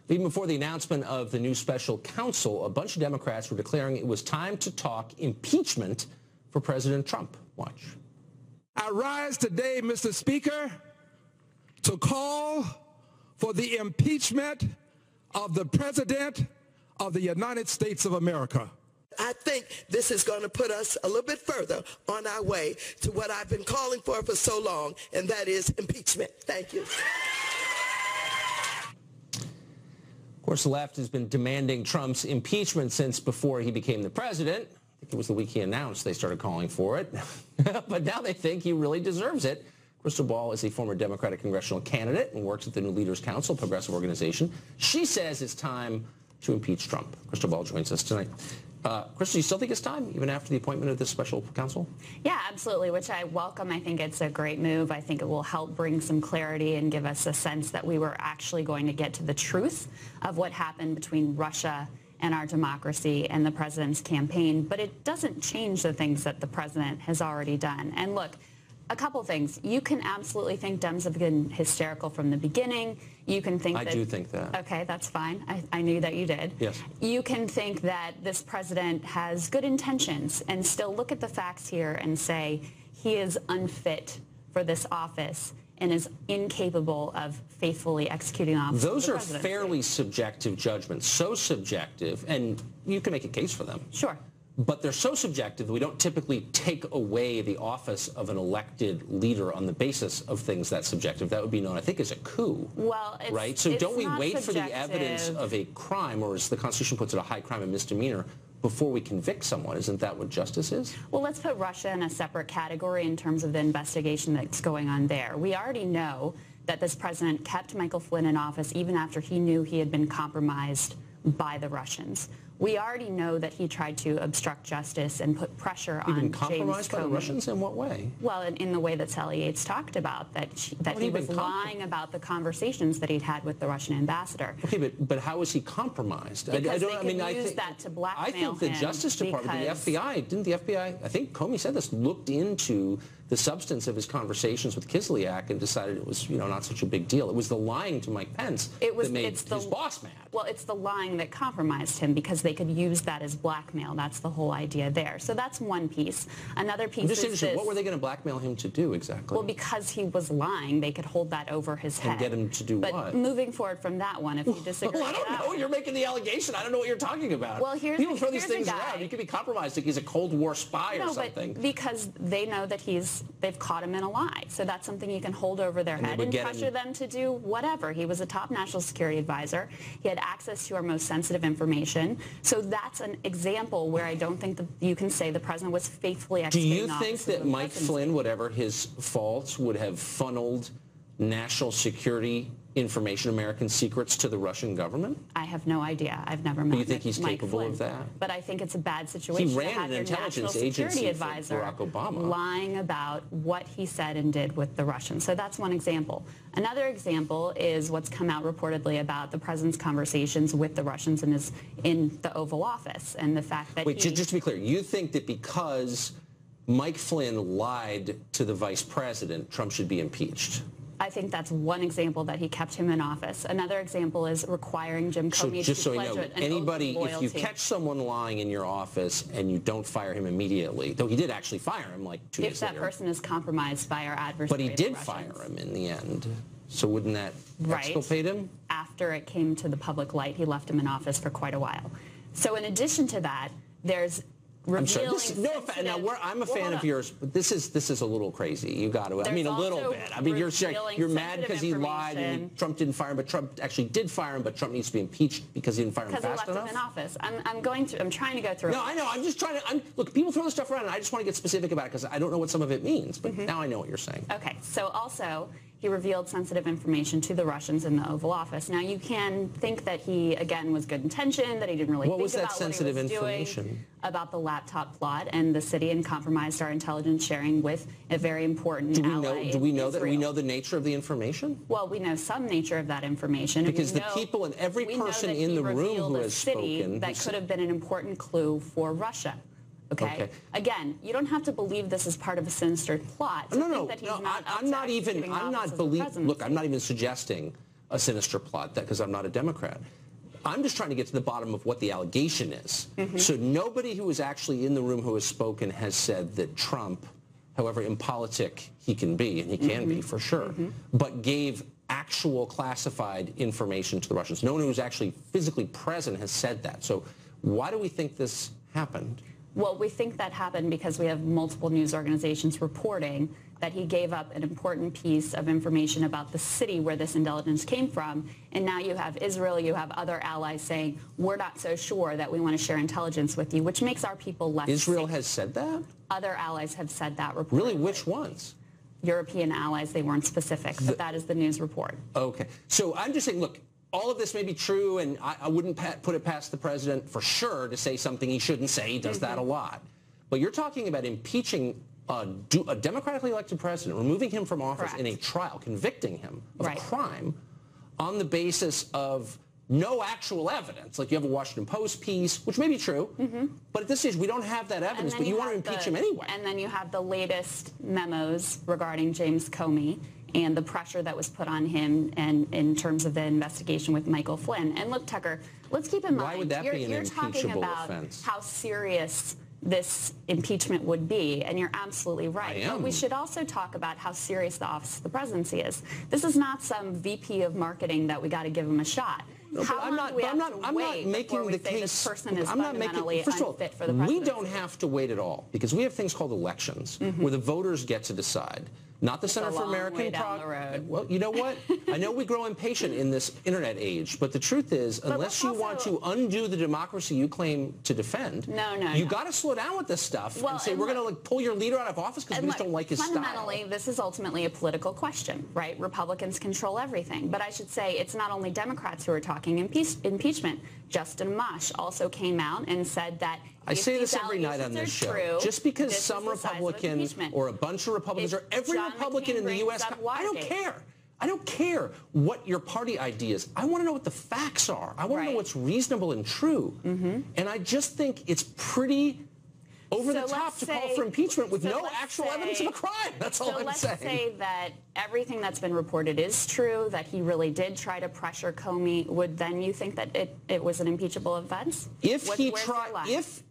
Even before the announcement of the new special counsel, a bunch of Democrats were declaring it was time to talk impeachment for President Trump. Watch. I rise today, Mr. Speaker, to call for the impeachment of the President of the United States of America. I think this is going to put us a little bit further on our way to what I've been calling for so long, and that is impeachment. Thank you. Of course, the left has been demanding Trump's impeachment since before he became the president. I think it was the week he announced they started calling for it. But now they think he really deserves it. Crystal Ball is a former Democratic congressional candidate and works at the New Leaders Council, a progressive organization. She says it's time to impeach Trump. Crystal Ball joins us tonight. Crystal, you still think it's time, even after the appointment of this special counsel? Yeah, absolutely, which I welcome. I think it's a great move. I think it will help bring some clarity and give us a sense that we were actually going to get to the truth of what happened between Russia and our democracy and the president's campaign. But it doesn't change the things that the president has already done. And look, a couple things. You can absolutely think Dems have been hysterical from the beginning. You can think that... I do think that. Okay, that's fine. I knew that you did. Yes. You can think that this president has good intentions and still look at the facts here and say he is unfit for this office and is incapable of faithfully executing office. Those are fairly subjective judgments, so subjective, and you can make a case for them. Sure. But they're so subjective that we don't typically take away the office of an elected leader on the basis of things that subjective. That would be known, I think, as a coup. Well, right? So don't we wait for the evidence of a crime, or as the Constitution puts it, a high crime and misdemeanor, before we convict someone? Isn't that what justice is? Well, let's put Russia in a separate category in terms of the investigation that's going on there. We already know that this president kept Michael Flynn in office even after he knew he had been compromised by the Russians. We already know that he tried to obstruct justice and put pressure on James Comey. Been compromised by the Russians? In what way? Well, in the way that Sally Yates talked about, that he was lying about the conversations that he'd had with the Russian ambassador. Okay, but how was he compromised? Because they could use that to blackmail him. I think the Justice Department, the FBI, didn't the FBI, I think Comey said this, looked into the substance of his conversations with Kislyak and decided it was, not such a big deal. It was the lying to Mike Pence that made his boss mad. Well, it's the lying that compromised him because they could use that as blackmail. That's the whole idea there. So that's one piece. Another piece is this. What were they going to blackmail him to do exactly? Well, because he was lying, they could hold that over his head. And get him to do what? But moving forward from that one, if you disagree I don't know. You're making the allegation. I don't know what you're talking about. Well, people throw these things around. He could be compromised like he's a Cold War spy or something. But because they know that they've caught him in a lie. So that's something you can hold over their head and pressure them to do whatever. He was a top national security advisor. He had access to our most sensitive information. So that's an example where I don't think that you can say the president was faithfully executing. Do you think that Mike Flynn, whatever his faults, would have funneled national security information, American secrets, to the Russian government? I have no idea. I've never met Mike Flynn. Do you think he's capable of that? But I think it's a bad situation to have an your national security advisor for Barack Obama lying about what he said and did with the Russians. So that's one example. Another example is what's come out reportedly about the president's conversations with the Russians in the Oval Office and the fact that just to be clear, you think that because Mike Flynn lied to the vice president, Trump should be impeached? I think that's one example that he kept him in office. Another example is requiring Jim Comey to pledge an anybody, oath of loyalty. if you catch someone lying in your office and you don't fire him immediately, though he did actually fire him like 2 days later. If that person is compromised by our adversary. But he did fire him in the end. So wouldn't that exculpate him? After it came to the public light, he left him in office for quite a while. So in addition to that, there's I'm sorry. I'm a fan of yours, but this is a little crazy. You got to. I mean, a little bit. I mean, you're mad because he lied and Trump didn't fire him, but Trump actually did fire him. But Trump needs to be impeached because he didn't fire him fast enough. Because he left him in office. I'm trying to go through. No, I know. I'm just trying to. Look, people throw this stuff around, and I just want to get specific about it because I don't know what some of it means. But now I know what you're saying. Okay. So also, he revealed sensitive information to the Russians in the Oval Office. Now, you can think that he, again, was good intentioned, that he didn't really think about what he was doing, about the laptop plot and the city, and compromised our intelligence sharing with a very important ally. Do we know that? We know the nature of the information? Well, we know some nature of that information. Because the people and every person in the room who has spoken. That could have been an important clue for Russia. Okay. Again, you don't have to believe this is part of a sinister plot. I'm not even suggesting a sinister plot, because I'm not a Democrat. I'm just trying to get to the bottom of what the allegation is. So nobody who was actually in the room who has spoken has said that Trump, however impolitic he can be, and he can be for sure, but gave actual classified information to the Russians. No one who was actually physically present has said that. So why do we think this happened? Well, we think that happened because we have multiple news organizations reporting that he gave up an important piece of information about the city where this intelligence came from. And now you have Israel, you have other allies saying, we're not so sure that we want to share intelligence with you, which makes our people less Israel safe. has said that? Other allies have said that reportedly. Really, which ones? European allies, they weren't specific, but that is the news report. Okay. So I'm just saying, look, all of this may be true, and I wouldn't put it past the president for sure to say something he shouldn't say. He does that a lot. But you're talking about impeaching a democratically elected president, removing him from office in a trial, convicting him of a crime on the basis of no actual evidence. Like you have a Washington Post piece, which may be true, but at this stage we don't have that evidence, but you want to impeach him anyway. And then you have the latest memos regarding James Comey and the pressure that was put on him and in terms of the investigation with Michael Flynn. And look, Tucker, let's keep in mind, why would that be an impeachable offense? How serious this impeachment would be, and you're absolutely right. But we should also talk about how serious the office of the presidency is. This is not some VP of marketing that we got to give him a shot. No, I'm not making the case. This person is fundamentally unfit for the presidency. We don't have to wait at all because we have things called elections where the voters get to decide. Not the Center for American Progress. Well, you know what? I know we grow impatient in this internet age, but the truth is, unless you want to undo the democracy you claim to defend, you got to slow down with this stuff and say we're going to pull your leader out of office because we just don't like his style. Fundamentally, this is ultimately a political question, right? Republicans control everything. But I should say it's not only Democrats who are talking impeachment. Justin Amash also came out and said that I say this every night on this show. Just because some Republican or a bunch of Republicans or every Republican in the U.S. I don't care. I don't care what your party idea is. I want to know what the facts are. I want to know what's reasonable and true. And I just think it's pretty over the top to call for impeachment with no actual evidence of a crime. That's all I'm saying. So let's say that everything that's been reported is true, that he really did try to pressure Comey. Would then you think that it was an impeachable offense? If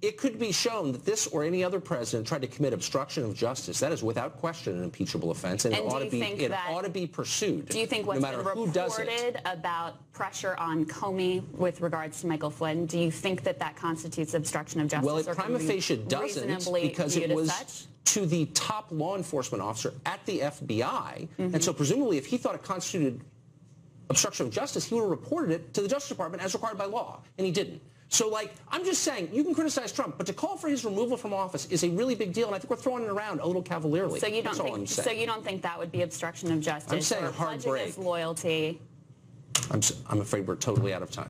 it could be shown that this or any other president tried to commit obstruction of justice, that is without question an impeachable offense, and it ought to be pursued. Do you think what's been reported about pressure on Comey with regards to Michael Flynn, do you think that that constitutes obstruction of justice? Well, it prima facie doesn't, because it was to the top law enforcement officer at the FBI. And so presumably if he thought it constituted obstruction of justice, he would have reported it to the Justice Department as required by law, and he didn't. So, I'm just saying, you can criticize Trump, but to call for his removal from office is a really big deal, and I think we're throwing it around a little cavalierly. So you don't think that would be obstruction of justice? I'm saying a hard break. Loyalty. I'm afraid we're totally out of time.